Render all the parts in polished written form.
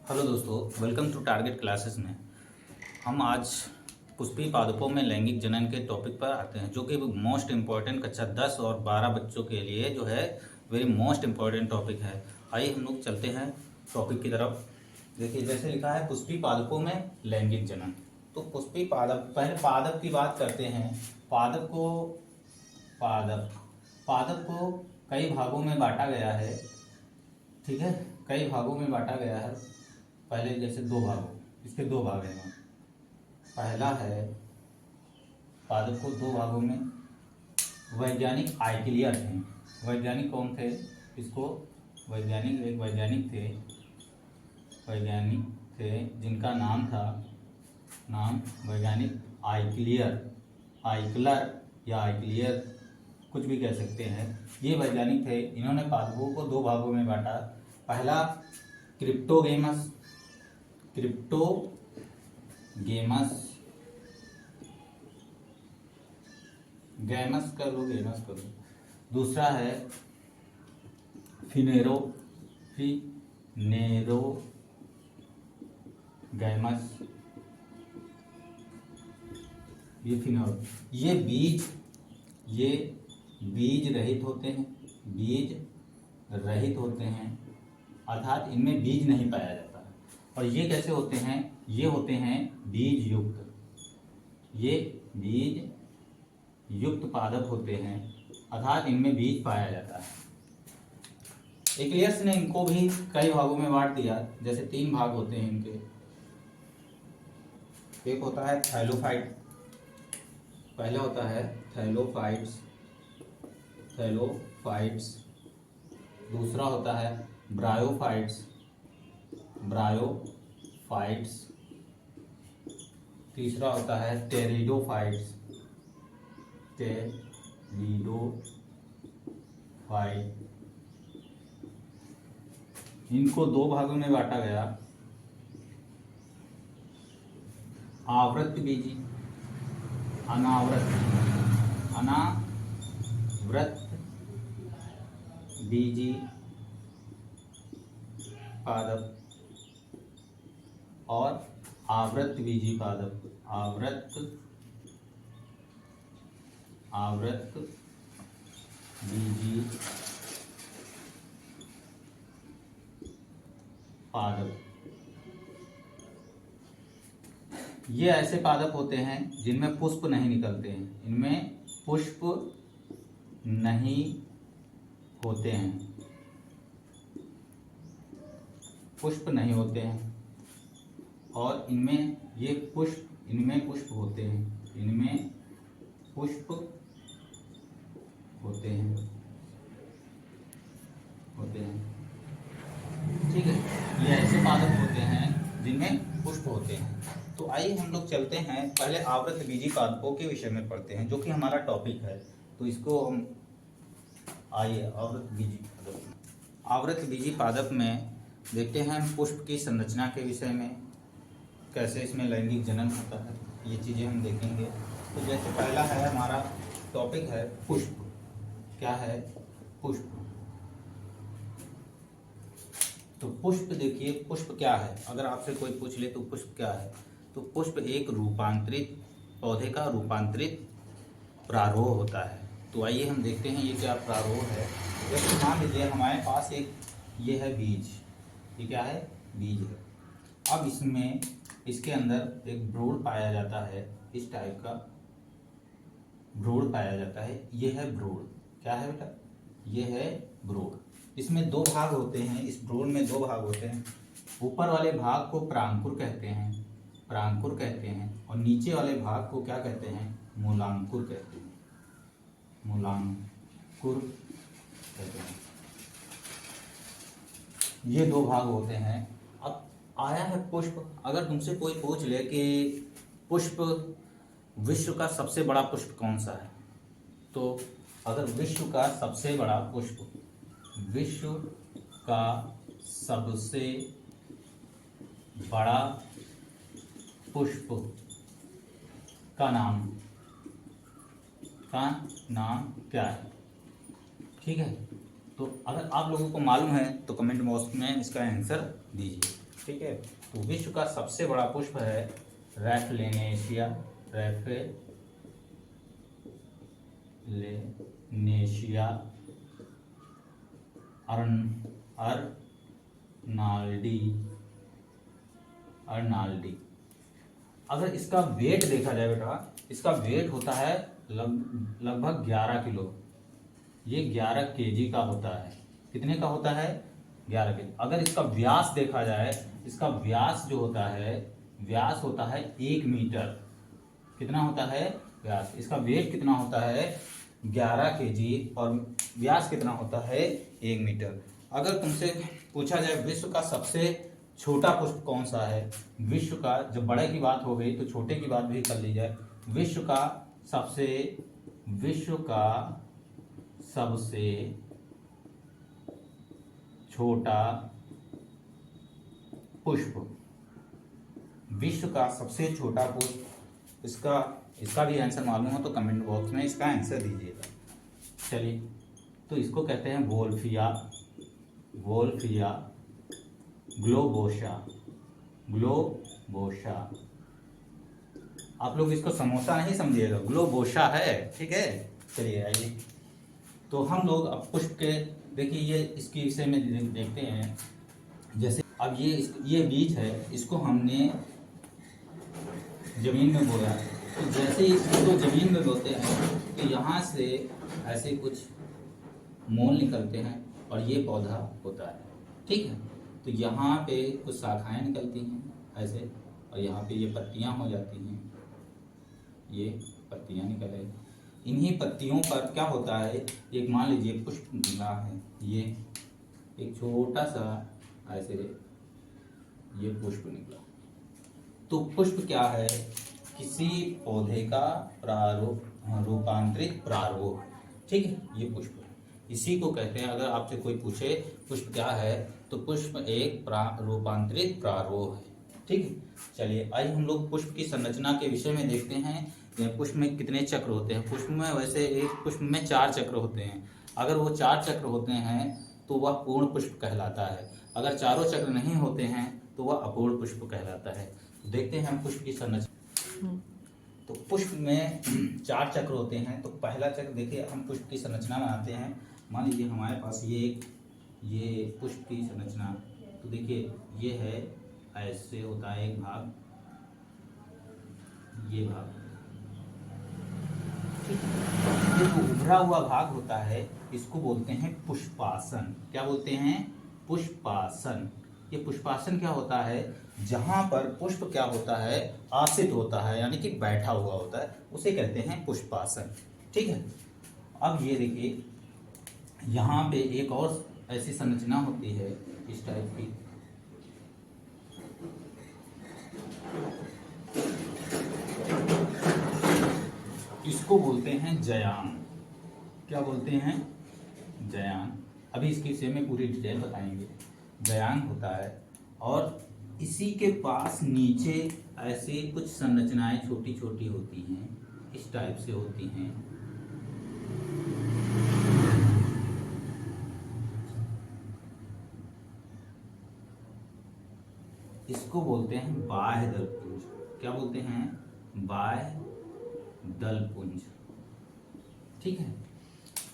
Hello दोस्तों, welcome to target classes में हम आज पुष्पी पादपों में लैंगिक जनन के टॉपिक पर आते हैं, जो कि मोस्ट इम्पॉर्टेंट कक्षा 10 और 12 बच्चों के लिए जो है वेरी मोस्ट इम्पॉर्टेंट टॉपिक है। आइए हम लोग चलते हैं टॉपिक की तरफ। देखिए, जैसे लिखा है पुष्पी पादपों में लैंगिक जनन। तो पुष्पी पादप, पहले पादप की बात करते हैं। पादप पादप को कई भागों में बांटा गया है। ठीक है, कई भागों में बांटा गया है। पहले जैसे इसके दो भाग हैं। पहला है, पादप को दो भागों में वैज्ञानिक आइकिलियर थे। वैज्ञानिक कौन थे? इसको एक वैज्ञानिक थे जिनका नाम वैज्ञानिक आइकलर या आइकिलियर, कुछ भी कह सकते हैं। ये वैज्ञानिक थे। इन्होंने पादपों को दो भागों में बांटा। पहला क्रिप्टोगेमस गेमस कर लो। दूसरा है फिनेरोगैमस। ये बीज रहित होते हैं, अर्थात इनमें बीज नहीं पाया जाता। और ये कैसे होते हैं? ये होते हैं बीज युक्त पादप होते हैं, अर्थात इनमें बीज पाया जाता है। एक्लियर्स ने इनको भी कई भागों में बांट दिया। जैसे तीन भाग होते हैं इनके। एक होता है थैलोफाइट, पहला होता है थैलोफाइट्स। दूसरा होता है ब्रायोफाइट्स। तीसरा होता है टेरिडोफाइट्स। इनको दो भागों में बांटा गया। आवृत बीजी, अनावृत बीजी पादप और आवृत बीजी पादप। आवृत बीजी पादप ये ऐसे पादप होते हैं जिनमें पुष्प नहीं निकलते हैं। इनमें पुष्प नहीं होते हैं और इनमें पुष्प होते हैं। ठीक है, ये ऐसे पादप होते हैं जिनमें पुष्प होते हैं। तो आइए हम लोग चलते हैं, पहले आवृत बीजी पादपों के विषय में पढ़ते हैं, जो कि हमारा टॉपिक है। तो इसको हम आइए आवृत बीजी पादप में देखते हैं हम पुष्प की संरचना के विषय में, कैसे इसमें लैंगिक जनन होता है, ये चीज़ें हम देखेंगे। तो जैसे पहला है, हमारा टॉपिक है पुष्प। क्या है? पुष्प। तो पुष्प, देखिए पुष्प क्या है। अगर आपसे कोई पूछ ले तो पुष्प क्या है, तो पुष्प एक पौधे का रूपांतरित प्रारोह होता है। तो आइए हम देखते हैं ये क्या प्रारोह है। जैसे मान लीजिए हमारे पास ये है बीज। ये क्या है? बीज है। अब इसके अंदर एक भ्रूण पाया जाता है, इस टाइप का भ्रूण पाया जाता है। ये है भ्रूण। क्या है बेटा? ये है भ्रूण। इसमें दो भाग होते हैं। इस भ्रूण में दो भाग होते हैं। ऊपर वाले भाग को प्रांकुर कहते हैं और नीचे वाले भाग को क्या कहते हैं? मूलांकुर कहते हैं। ये दो भाग होते हैं। अब आया है पुष्प। अगर तुमसे कोई पूछ ले कि पुष्प, विश्व का सबसे बड़ा पुष्प कौन सा है, तो अगर विश्व का सबसे बड़ा पुष्प का नाम क्या है? ठीक है, तो अगर आप लोगों को मालूम है तो कमेंट बॉक्स में इसका आंसर दीजिए। ठीक है। तो विश्व का सबसे बड़ा पुष्प है रैफलेनेशिया, रैफलेनेशिया अर्नाल्डी। अगर इसका वेट देखा जाए बेटा, इसका वेट होता है लगभग 11 किलो। ये 11 केजी का होता है। कितने का होता है? 11 केजी। अगर इसका व्यास देखा जाए, इसका व्यास जो होता है, व्यास होता है 1 मीटर। कितना होता है? व्यास। इसका वेट कितना होता है? 11 केजी और व्यास कितना होता है? 1 मीटर। अगर तुमसे पूछा जाए विश्व का सबसे छोटा पुष्प कौन सा है, विश्व का, जब बड़े की बात हो गई तो छोटे की बात भी कर ली जाए। विश्व का सबसे छोटा पुष्प, विश्व का सबसे छोटा पुष्प, इसका भी आंसर मालूम हो तो कमेंट बॉक्स में इसका आंसर दीजिएगा। चलिए, तो इसको कहते हैं वोल्फिया ग्लोबोसा। आप लोग इसको समोसा नहीं समझिएगा, ग्लोबोसा है, ठीक है। चलिए आइए, तो हम लोग अब पुष्प के देखिए, ये इसके विषय में देखते हैं। जैसे अब ये बीज है, इसको हमने जमीन में बोया, तो जैसे ही इसको जमीन में बोते हैं तो यहाँ से ऐसे कुछ मोल निकलते हैं और ये पौधा होता है, ठीक है। तो यहाँ पे कुछ शाखाएं निकलती हैं ऐसे, और यहाँ पे ये पत्तियाँ हो जाती हैं, ये पत्तियाँ निकले। इन्हीं पत्तियों पर क्या होता है, एक मान लीजिए पुष्प निकला है, ये एक छोटा सा ऐसे ये पुष्प निकला। तो पुष्प क्या है? किसी पौधे का रूपांतरित प्रारूप, ठीक है। ये पुष्प, इसी को कहते हैं, अगर आपसे कोई पूछे पुष्प क्या है, तो पुष्प एक रूपांतरित प्रारूप है, ठीक है। चलिए आइए हम लोग पुष्प की संरचना के विषय में देखते हैं। पुष्प में कितने चक्र होते हैं? पुष्प में वैसे एक पुष्प में 4 चक्र होते हैं। अगर वो 4 चक्र होते हैं तो वह पूर्ण पुष्प कहलाता है। अगर चारों चक्र नहीं होते हैं तो वह अपूर्ण पुष्प कहलाता है। तो देखते हैं हम पुष्प की संरचना। तो पुष्प में 4 चक्र होते हैं। तो पहला चक्र देखिए, हम पुष्प की संरचना में आते हैं। मान लीजिए हमारे पास ये पुष्प की संरचना, तो देखिए ये है, ऐसे होता है एक भाग, ये भाग, ये जो उभरा हुआ भाग होता है इसको बोलते हैं पुष्पासन। क्या बोलते हैं? पुष्पासन। ये पुष्पासन क्या होता है? जहां पर पुष्प क्या होता है? आसित होता है, यानी कि बैठा हुआ होता है, उसे कहते हैं पुष्पासन, ठीक है। अब ये देखिए, यहाँ पे एक और ऐसी संरचना होती है इस टाइप की, इसको बोलते हैं जयान। क्या बोलते हैं? जयान। अभी इसके विषय में पूरी डिटेल बताएंगे। जयान होता है, और इसी के पास नीचे ऐसे कुछ संरचनाएं छोटी छोटी होती हैं, इस टाइप से होती हैं। इसको बोलते हैं बाह्य दलपुंज। क्या बोलते हैं? बाह्य दलपुंज, ठीक है।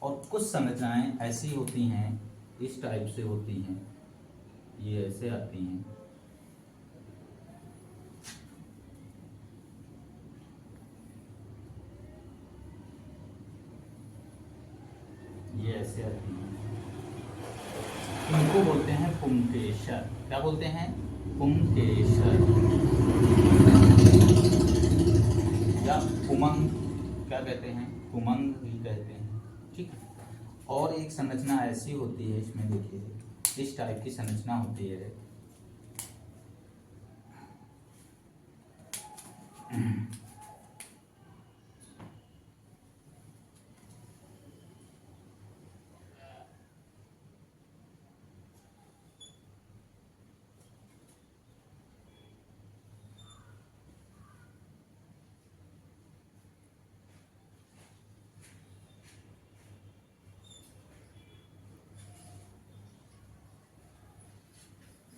और कुछ संरचनाएं ऐसी होती हैं, इस टाइप से होती हैं, ये ऐसे आती हैं, ये ऐसे आती हैं। इनको बोलते हैं पुंकेसर। क्या बोलते हैं? पुंकेसर या पुमंग, क्या कहते हैं? पुमंग भी कहते हैं, ठीक है। और एक संरचना ऐसी होती है, इसमें देखिए इस टाइप की संरचना होती है,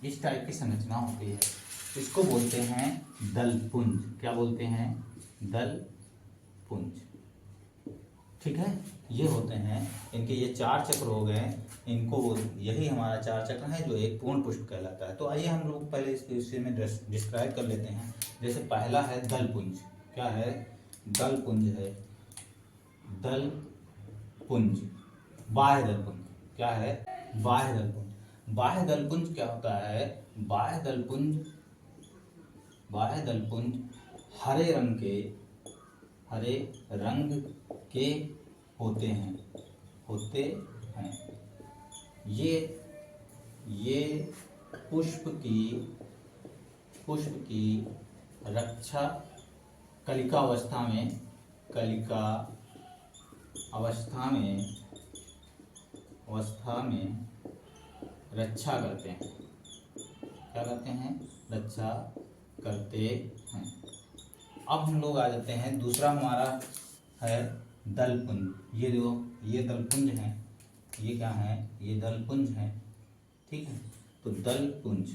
इस टाइप की संरचना होती है, इसको बोलते हैं दलपुंज। क्या बोलते हैं? दलपुंज। ठीक है, ये होते हैं, इनके ये 4 चक्र हो गए, इनको यही हमारा 4 चक्र है जो एक पूर्ण पुष्प कहलाता है। तो आइए हम लोग पहले इसके विषय में डिस्क्राइब कर लेते हैं। जैसे पहला है दलपुंज। क्या है? दलपुंज है। दलपुंज, बाह्य दलपुंज। क्या है? बाह्य दलपुंज। बाह्य दलपुंज क्या होता है? बाह्य दलपुंज हरे रंग के होते हैं। ये पुष्प की रक्षा कलिका अवस्था में रक्षा करते हैं। क्या करते हैं? रक्षा करते हैं। अब हम लोग आ जाते हैं, दूसरा हमारा है दलपुंज। ये दलपुंज है। ये क्या है? ये दलपुंज है। ठीक है, तो दलपुंज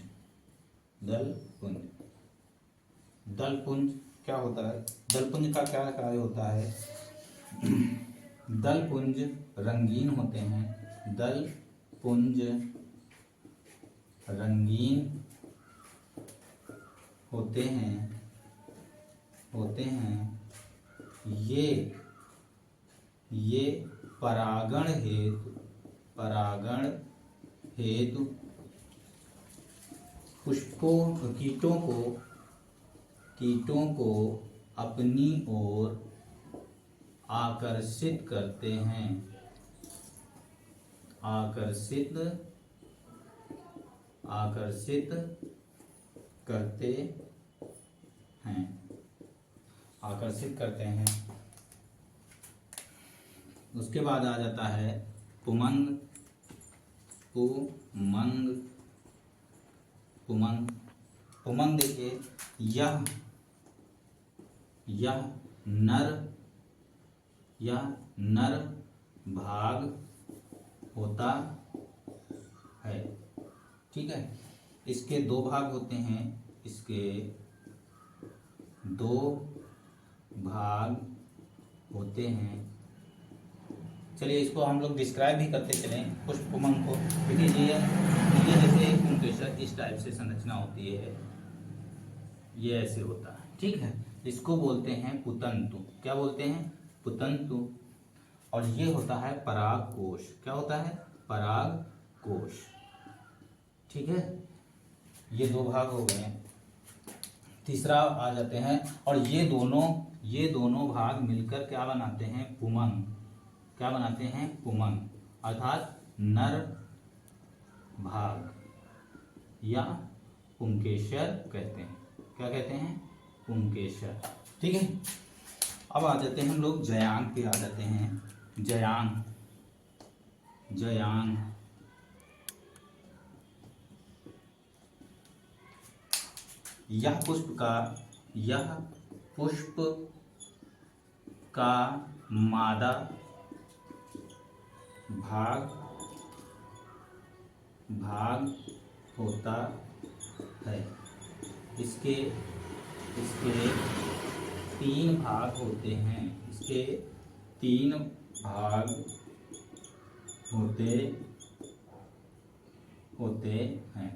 क्या होता है? दलपुंज का क्या कार्य होता है? दलपुंज रंगीन होते हैं। दलपुंज रंगीन होते हैं। ये परागण हेतु कीटों को अपनी ओर आकर्षित करते हैं। आकर्षित करते हैं। उसके बाद आ जाता है पुमंग। देखिए, यह नर भाग होता है। ठीक है, इसके 2 भाग होते हैं। इसके 2 भाग होते हैं। चलिए इसको हम लोग डिस्क्राइब भी करते चलें पुष्प पुमंग को। देखिए ये जैसे पुंकेसर इस टाइप से संरचना होती है, ये ऐसे होता है। ठीक है, इसको बोलते हैं पुतंतु। क्या बोलते हैं? पुतंतु। और ये होता है परागकोश। क्या होता है? परागकोश। ठीक है, ये 2 भाग हो गए। तीसरा आ जाते हैं, और ये दोनों भाग मिलकर क्या बनाते हैं? पुमंग। क्या बनाते हैं? पुमंग, अर्थात नर भाग या पुंकेसर कहते हैं। क्या कहते हैं? पुंकेसर। ठीक है, अब आ जाते हैं हम लोग जयांग पे आ जाते हैं। जयांग यह पुष्प का मादा भाग होता है। इसके 3 भाग होते हैं। इसके 3 भाग होते हैं।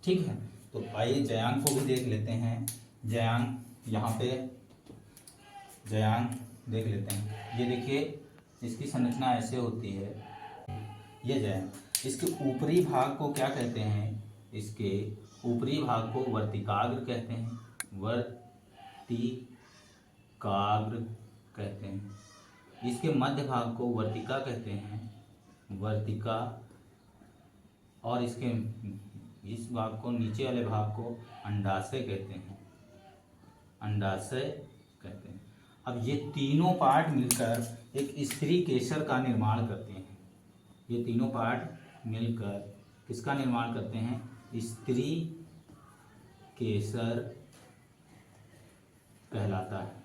ठीक है, तो आइए जयांग को भी देख लेते हैं। जयांग यहाँ पे जयांग देख लेते हैं। ये देखिए, इसकी संरचना ऐसे होती है। ये जयांग, इसके ऊपरी भाग को क्या कहते हैं? इसके ऊपरी भाग को वर्तिकाग्र कहते हैं। वर्तिकाग्र कहते हैं। इसके मध्य भाग को वर्तिका कहते हैं। वर्तिका। और इसके इस भाग को, नीचे वाले भाग को अंडाशय कहते हैं। अंडाशय कहते हैं। अब ये तीनों पार्ट मिलकर एक स्त्री केसर का निर्माण करते हैं। ये तीनों पार्ट मिलकर किसका निर्माण करते हैं? स्त्री केसर कहलाता है।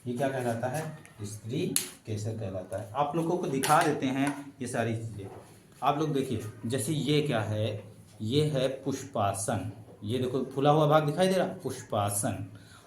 ये क्या कहलाता है? स्त्री केसर कहलाता है। आप लोगों को दिखा देते हैं ये सारी चीज़ें। आप लोग देखिए, जैसे ये क्या है? ये है पुष्पासन, ये देखो फूला हुआ भाग दिखाई दे रहा, पुष्पासन।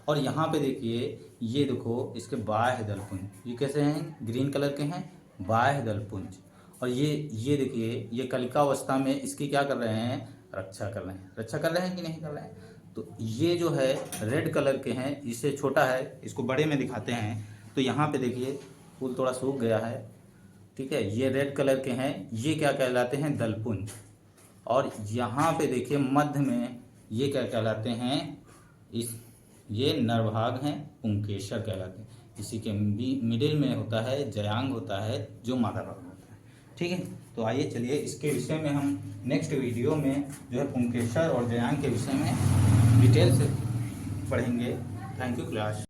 और यहाँ पे देखिए, ये देखो इसके बाह्य दलपुंज, ये कैसे हैं, ग्रीन कलर के हैं, बाह्य दलपुंज। और ये देखिए, ये कलिकावस्था में इसकी क्या कर रहे हैं, रक्षा कर रहे हैं। रक्षा कर रहे हैं कि नहीं कर रहे हैं। तो ये जो है रेड कलर के हैं, इससे छोटा है, इसको बड़े में दिखाते हैं। तो यहाँ पे देखिए फूल थोड़ा सूख गया है, ठीक है। ये रेड कलर के हैं, ये क्या कहलाते हैं, दलपुंज। और यहाँ पे देखिए मध्य में ये क्या कहलाते हैं, ये नरभाग हैं, पुंकेसर कहलाते हैं। इसी के मिडिल में होता है जयांग होता है, जो मादा भाग होता है, ठीक है। तो आइए चलिए इसके विषय में हम नेक्स्ट वीडियो में जो है पुंकेसर और जयांग के विषय में डिटेल से पढ़ेंगे। Thank you class.